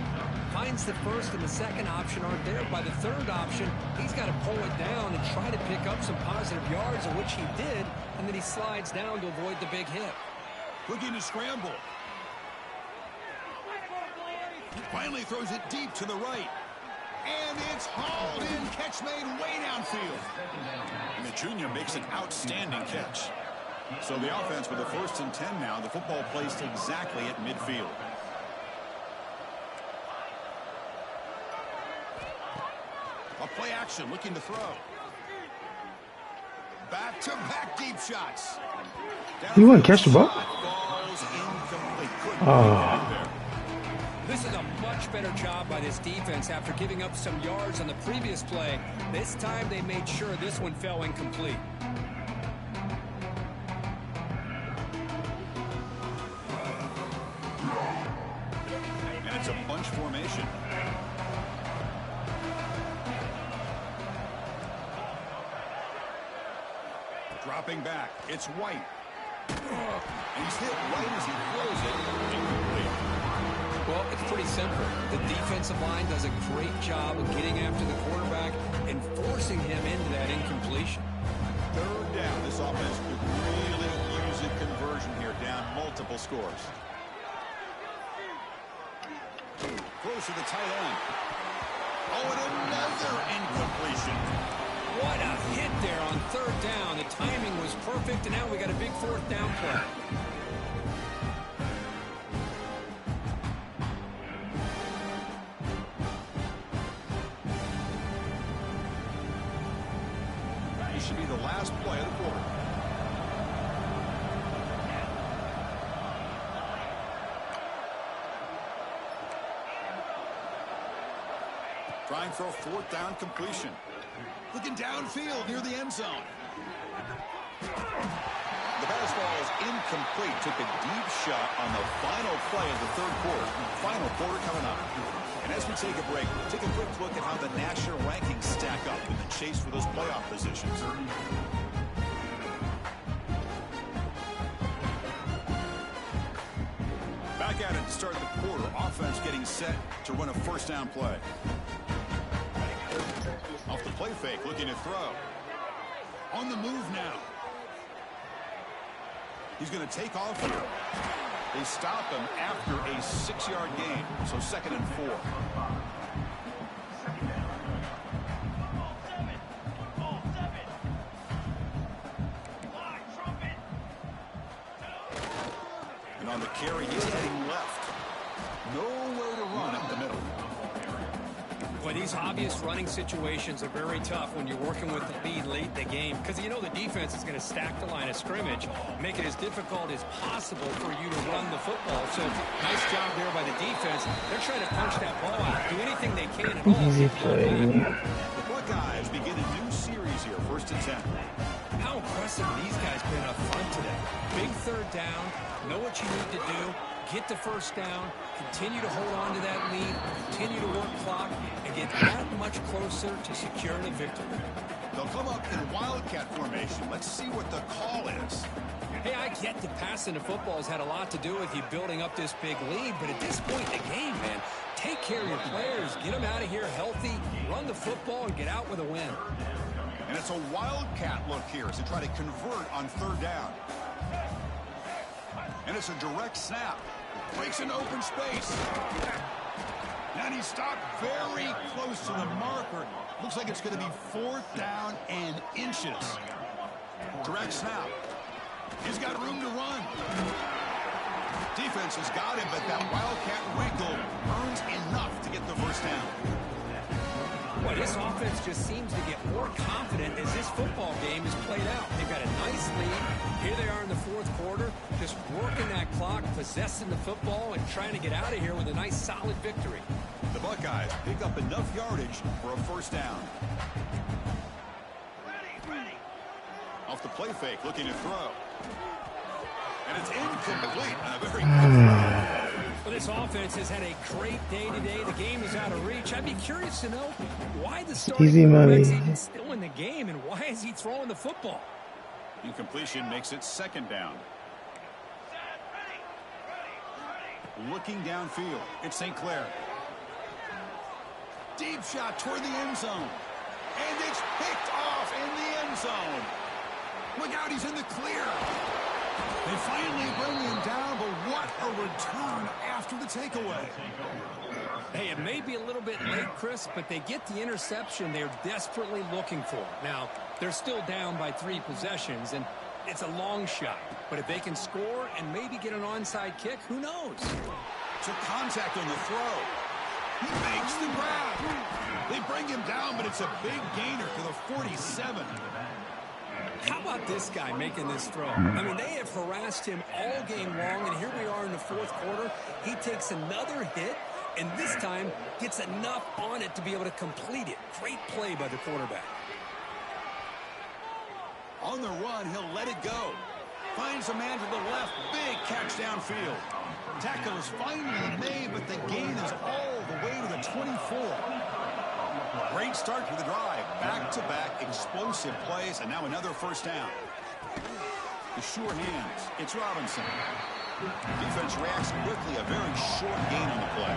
Finds the first and the second option aren't there. By the 3rd option, he's got to pull it down and try to pick up some positive yards, of which he did, and then he slides down to avoid the big hit. Looking to scramble. He finally throws it deep to the right. And it's hauled in. Catch made way downfield. And the junior makes an outstanding catch. So the offense with the 1st and 10 now. The football placed exactly at midfield. A play action looking to throw. Back-to-back deep shots. You want to catch the ball? This is a much better job by this defense after giving up some yards on the previous play. This time they made sure this one fell incomplete. And it's a bunch formation. Dropping back. It's White. And he's hit right as he throws it. Incomplete. Well, it's pretty simple. The defensive line does a great job of getting after the quarterback and forcing him into that incompletion. 3rd down. This offense could really use a conversion here, down multiple scores. Close to the tight end. Oh, and another incompletion. What a hit there on 3rd down. The timing was perfect, and now we got a big 4th down play. This should be the last play of the quarter. Trying for a 4th down completion. Looking downfield near the end zone. The pass ball is incomplete. Took a deep shot on the final play of the 3rd quarter. Final quarter coming up. And as we take a break, take a quick look at how the national rankings stack up in the chase for those playoff positions. Back at it to start the quarter. Offense getting set to run a 1st down play. Off the play fake, looking to throw. On the move now. He's going to take off here. They stop him after a 6-yard gain, so 2nd and 4. And on the carry, he's heading left. Nowhere to run up the middle. Boy, these obvious running situations are very tough when you're working with the lead late in the game because you know the defense is going to stack the line of scrimmage, make it as difficult as possible for you to run the football. So nice job there by the defense. They're trying to punch that ball out, do anything they can at all. Easy play. The Buckeyes begin a new series here, 1st and 10. How impressive these guys been up front today. Big 3rd down, know what you need to do, get the 1st down, continue to hold on to that lead, continue to work clock, and get that much closer to securing a victory. They'll come up in Wildcat formation. Let's see what the call is. Hey, I get the passing the football has had a lot to do with you building up this big lead, but at this point in the game, man, take care of your players, get them out of here healthy, run the football, and get out with a win. And it's a Wildcat look here as they try to convert on 3rd down. And it's a direct snap. Breaks an open space. And he stopped very close to the marker. Looks like it's going to be 4th down and inches. Direct snap. He's got room to run. Defense has got him, but that Wildcat wrinkle earns enough to get the 1st down. Well, this offense just seems to get more confident as this football game is played out. They've got a nice lead. Here they are in the 4th quarter, just working that clock, possessing the football, and trying to get out of here with a nice, solid victory. The Buckeyes pick up enough yardage for a 1st down. Ready. Off the play fake, looking to throw. And it's incomplete. A very good Well, this offense has had a great day today. The game is out of reach. I'd be curious to know why the starting quarterback's even still in the game and why is he throwing the football? Incompletion makes it 2nd down. Looking downfield. It's St. Clair. Deep shot toward the end zone. And it's picked off in the end zone. Look out, he's in the clear. They finally bring him down, but what a return after the takeaway. Hey, it may be a little bit late, Chris, but they get the interception they're desperately looking for. Now, they're still down by 3 possessions, and it's a long shot. But if they can score and maybe get an onside kick, who knows? Took contact on the throw. He makes the grab. They bring him down, but it's a big gainer to the 47. How about this guy making this throw? I mean, they have harassed him all game long, and here we are in the 4th quarter. He takes another hit, and this time gets enough on it to be able to complete it. Great play by the quarterback. On the run, he'll let it go. Finds a man to the left. Big catch downfield. Tackle is finally made, but the gain is all the way to the 24. Great start to the drive. Back-to-back explosive plays, and now another first down. The sure hands. It's Robinson. Defense reacts quickly. A very short gain on the play.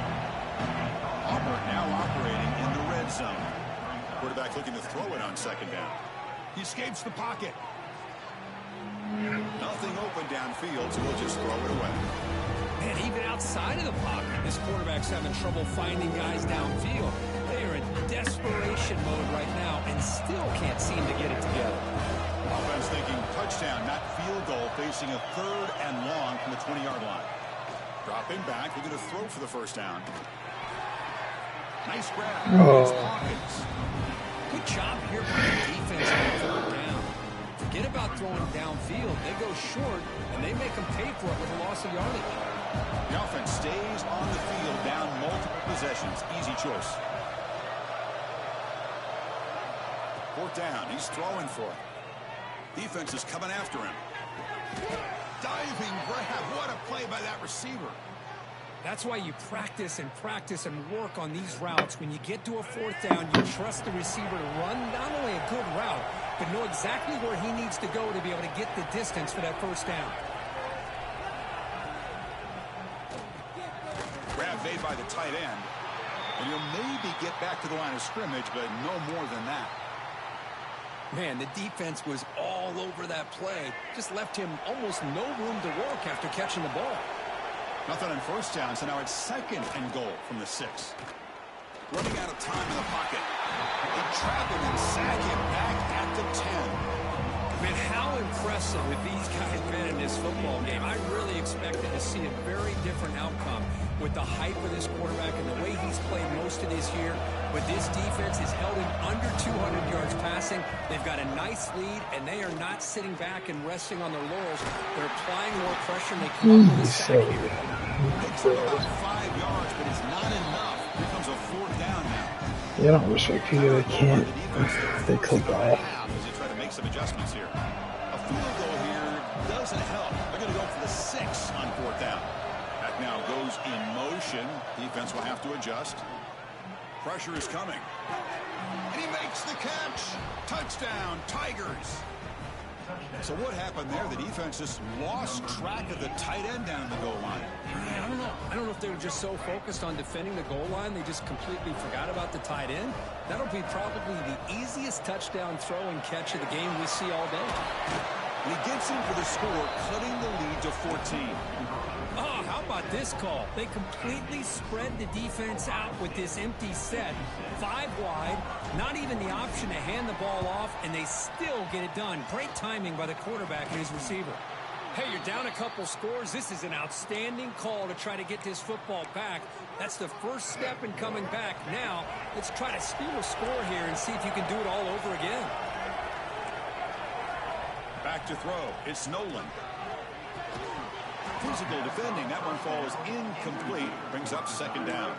Auburn now operating in the red zone. Quarterback looking to throw it on 2nd down. He escapes the pocket. Nothing open downfield, so he'll just throw it away. And even outside of the pocket, this quarterback's having trouble finding guys downfield. They are in desperation mode right now and still can't seem to get it together. Offense thinking touchdown, not field goal, facing a 3rd and long from the 20-yard line. Dropping back, looking to throw for the first down. Nice grab. Pockets. Good job here by the defense on 3rd down. Forget about throwing downfield. They go short, and they make them pay for it with a loss of yardage. The offense stays on the field, down multiple possessions. Easy choice. 4th down. He's throwing for it. Defense is coming after him. Diving grab. What a play by that receiver. That's why you practice and work on these routes. When you get to a 4th down, you trust the receiver to run not only a good route, but know exactly where he needs to go to be able to get the distance for that first down. Grab made by the tight end. And he'll maybe get back to the line of scrimmage, but no more than that. Man, the defense was all over that play. Just left him almost no room to work after catching the ball. Nothing on 1st down, so now it's 2nd and goal from the 6. Running out of time in the pocket. They trap him and sack him back at the 10. Man, how impressive have these guys been in this football game. I really expected to see a very different outcome with the hype of this quarterback and the way he's played most of this year. But this defense has held him under 200 yards passing. They've got a nice lead, and they are not sitting back and resting on their laurels. They're applying more pressure, and they come up with a sack here. Picks up about 5 yards, but it's not enough. Here comes a 4th down now. They don't respect people that can't. They click off. As they try to make some adjustments here. A field goal here doesn't help. They're going to go for the 6 on 4th down. That now goes in motion. Defense will have to adjust. Pressure is coming. And he makes the catch. Touchdown, Tigers. So what happened there? The defense just lost track of the tight end down in the goal line. I don't know. I don't know if they were just so focused on defending the goal line they just completely forgot about the tight end. That'll be probably the easiest touchdown throw and catch of the game we see all day. And he gets in for the score, cutting the lead to 14. Oh, how about this call? They completely spread the defense out with this empty set. 5 wide, not even the option to hand the ball off, and they still get it done. Great timing by the quarterback and his receiver. Hey, you're down a couple scores. This is an outstanding call to try to get this football back. That's the first step in coming back. Now, let's try to steal a score here and see if you can do it all over again. Back to throw. It's Nolan. Physical defending. That one falls incomplete. Brings up 2nd down.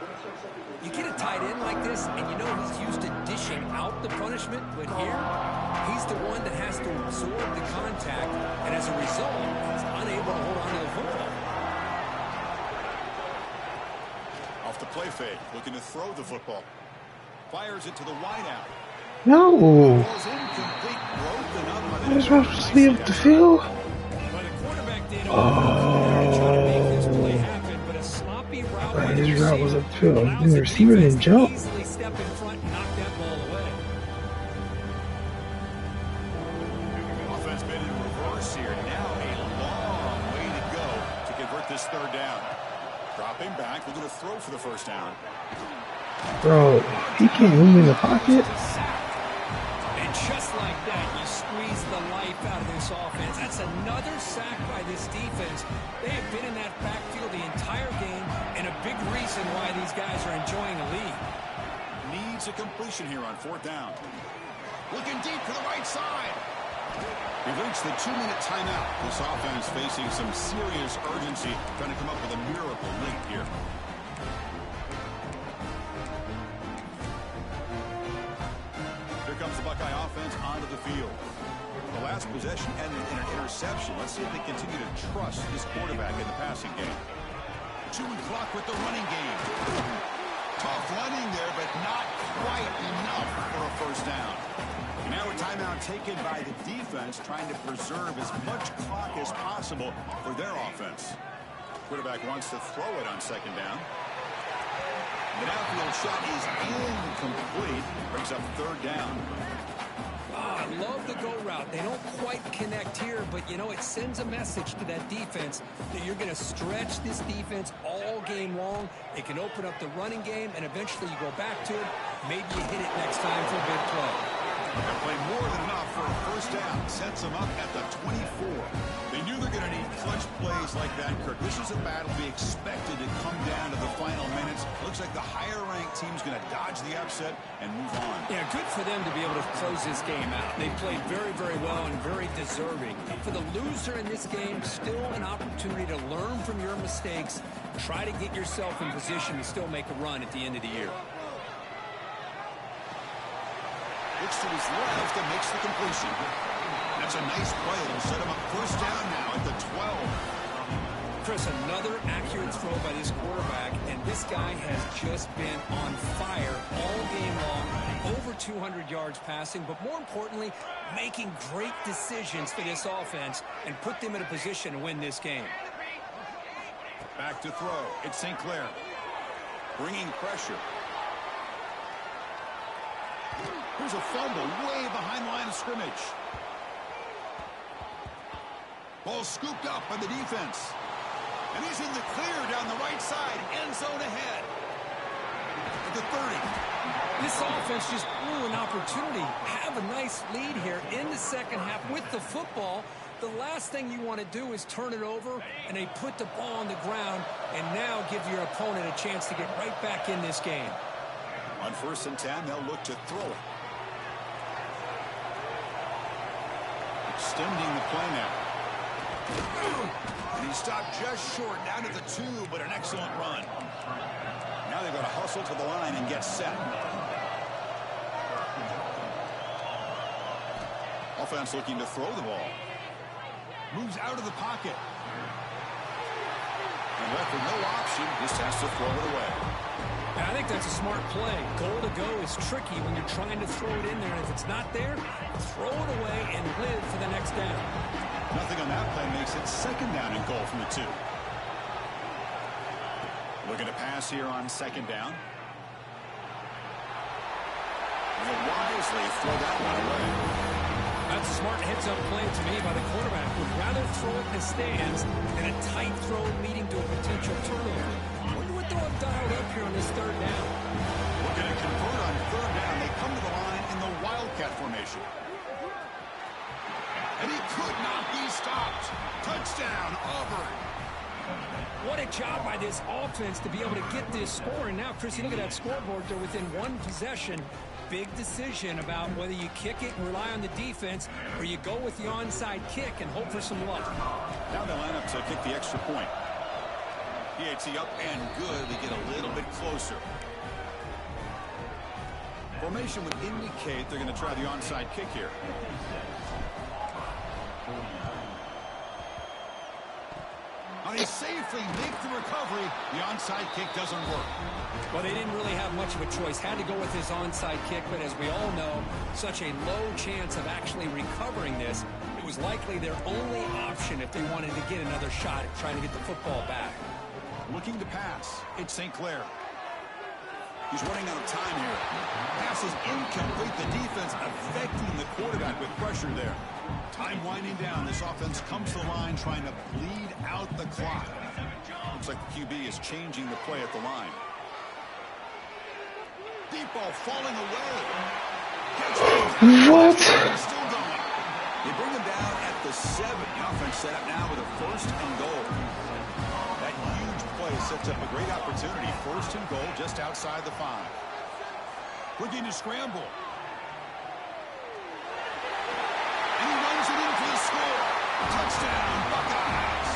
You get a tight end like this, and you know he's used to dishing out the punishment, but here, he's the one that has to absorb the contact, and as a result, he's unable to hold on to the football. Off the play fake, looking to throw the football. Fires it to the wideout. No! Ball's incomplete, broken up by the I was supposed to be up the field. But the quarterback did try to make this play happen, but a sloppy route by the His route was receiver upfield. allows The receiver didn't jump. easily step in front and knock that ball away. offense been in reverse here. Now a long way to go to convert this 3rd down. Dropping back, looking to throw for the first down. Bro, he can't move in the pocket. And just like that, you squeeze the life out of this offense. That's another sack by this defense. They have been in that backfield the entire game, and a big reason why these guys are enjoying a lead. Needs a completion here on 4th down. Looking deep to the right side. We've reached the 2-minute timeout. This offense facing some serious urgency, trying to come up with a miracle late here. Here comes the Buckeye offense onto the field. The last possession ended in an interception. Let's see if they continue to trust this quarterback in the passing game. Chewing clock with the running game. Tough running there, but not quite enough for a first down. And now a timeout taken by the defense, trying to preserve as much clock as possible for their offense. Quarterback wants to throw it on 2nd down. The downfield shot is incomplete. Brings up 3rd down. I love the go route. They don't quite connect here, but, you know, it sends a message to that defense that you're going to stretch this defense all game long. It can open up the running game, and eventually you go back to it. Maybe you hit it next time for a big play. They'll play more than enough for a first down. Sets them up at the 24. They knew they're going to need clutch plays like that, Kirk. This is a battle to be expected to come down to the final minutes. Looks like the higher-ranked team's going to dodge the upset and move on. Yeah, good for them to be able to close this game out. They played very, very well and very deserving. For the loser in this game, still an opportunity to learn from your mistakes. Try to get yourself in position to still make a run at the end of the year. Looks to his left and makes the completion. That's a nice play. It'll set him up first down now at the 12. Chris, another accurate throw by this quarterback, and this guy has just been on fire all game long. Over 200 yards passing, but more importantly, making great decisions for this offense and put them in a position to win this game. Back to throw. It's St. Clair. Bringing pressure. Here's a fumble way behind the line of scrimmage. Ball scooped up by the defense. And he's in the clear down the right side. End zone ahead. At the 30. This offense just blew an opportunity. Have a nice lead here in the second half with the football. The last thing you want to do is turn it over, and they put the ball on the ground and now give your opponent a chance to get right back in this game. On 1st and 10, they'll look to throw it. Extending the play now. And he stopped just short, down to the 2, but an excellent run. Now they've got to hustle to the line and get set. Offense looking to throw the ball. Moves out of the pocket. And left with no option, just has to throw it away. I think that's a smart play. Goal to go is tricky when you're trying to throw it in there. And if it's not there, throw it away and live for the next down. Nothing on that play makes it 2nd down and goal from the 2. Looking to pass here on 2nd down. They'll wisely throw that one away. That's a smart heads-up play to me by the quarterback. Would rather throw it in the stands than a tight throw leading to a potential turnover. I wonder what they'll have dialed up here on this 3rd down. Looking to convert on 3rd down. They come to the line in the Wildcat formation. And he could not be stopped. Touchdown, Auburn. What a job by this offense to be able to get this score. And now, Chris, you look at that scoreboard. They're within one possession. Big decision about whether you kick it and rely on the defense or you go with the onside kick and hope for some luck. Now they line up to kick the extra point. PAT up and good. They get a little bit closer. Formation would indicate they're going to try the onside kick here. They safely make the recovery. The onside kick doesn't work. Well, they didn't really have much of a choice. Had to go with his onside kick, but as we all know, such a low chance of actually recovering this. It was likely their only option if they wanted to get another shot at trying to get the football back. Looking to pass. It's St. Clair. He's running out of time here. Pass is incomplete. The defense affecting the quarterback with pressure there. Time winding down. This offense comes to the line trying to bleed out the clock. Looks like the QB is changing the play at the line. Deep ball falling away. What? Still going. They bring him down at the 7. The offense set up now with a 1st and goal. That huge play sets up a great opportunity. 1st and goal just outside the 5. Looking to scramble. And he runs it in for the score. Touchdown, Buckeyes.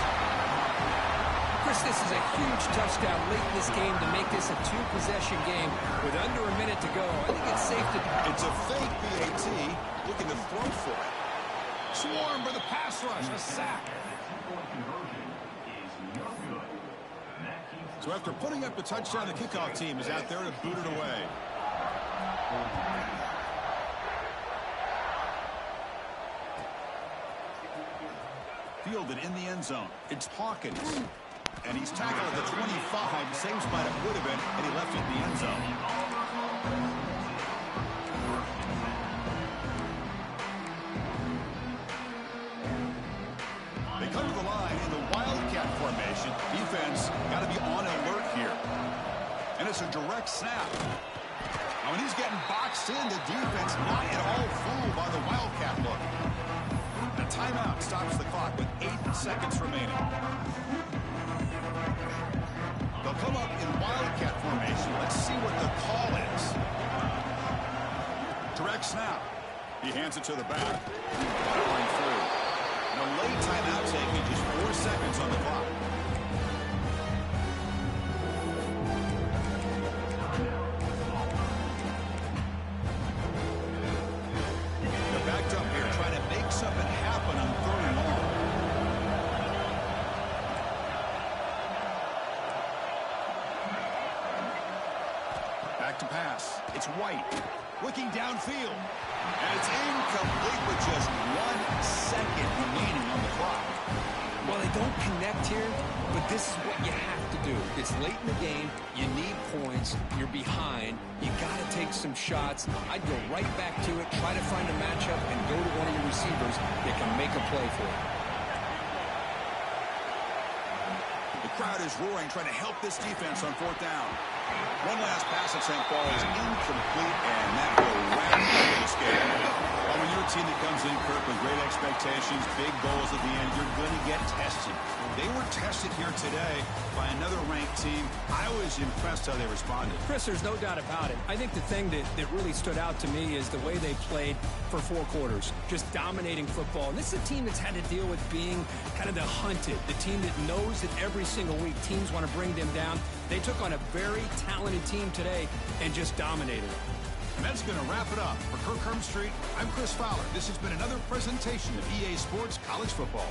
Chris, this is a huge touchdown late in this game to make this a 2-possession game with under a minute to go. I think it's safe to... It's a fake BAT, looking to throw for it. Swarm for the pass rush, a sack. So after putting up the touchdown, the kickoff team is out there to boot it away. Fielded in the end zone. It's Hawkins. And he's tackled at the 25. Same spot it would have been, and he left it in the end zone. They come to the line in the Wildcat formation. Defense got to be on alert here. And it's a direct snap. Now, when he's getting boxed in, the defense not at all fooled by the Wildcat look. A timeout stops the clock with 8 seconds remaining. They'll come up in Wildcat formation. Let's see what the call is. Direct snap. He hands it to the back. Going through. And a late timeout taking just 4 seconds on the clock. They're backed up here trying to make something happen on 3rd and long. Back to pass. It's White. Looking downfield. And it's incomplete with just 1 second remaining on the clock. Well, they don't connect here, but this is what you have to do. It's late in the game. You need points. You're behind. You got to take some shots. I'd go right back to it, try to find a matchup, and go to one of your receivers that can make a play for you. The crowd is roaring, trying to help this defense on 4th down. One last pass at St. Paul is incomplete, and that will wrap up this game. Well, when you're a team that comes in, Kirk, with great expectations, big goals at the end, you're going to get tested. They were tested here today by another ranked team. I was impressed how they responded. Chris, there's no doubt about it. I think the thing that really stood out to me is the way they played for 4 quarters, just dominating football. And this is a team that's had to deal with being kind of the hunted, the team that knows that every single week teams want to bring them down. They took on a very talented team today and just dominated it. And that's going to wrap it up. For Kirk Street, I'm Chris Fowler. This has been another presentation of EA Sports College Football.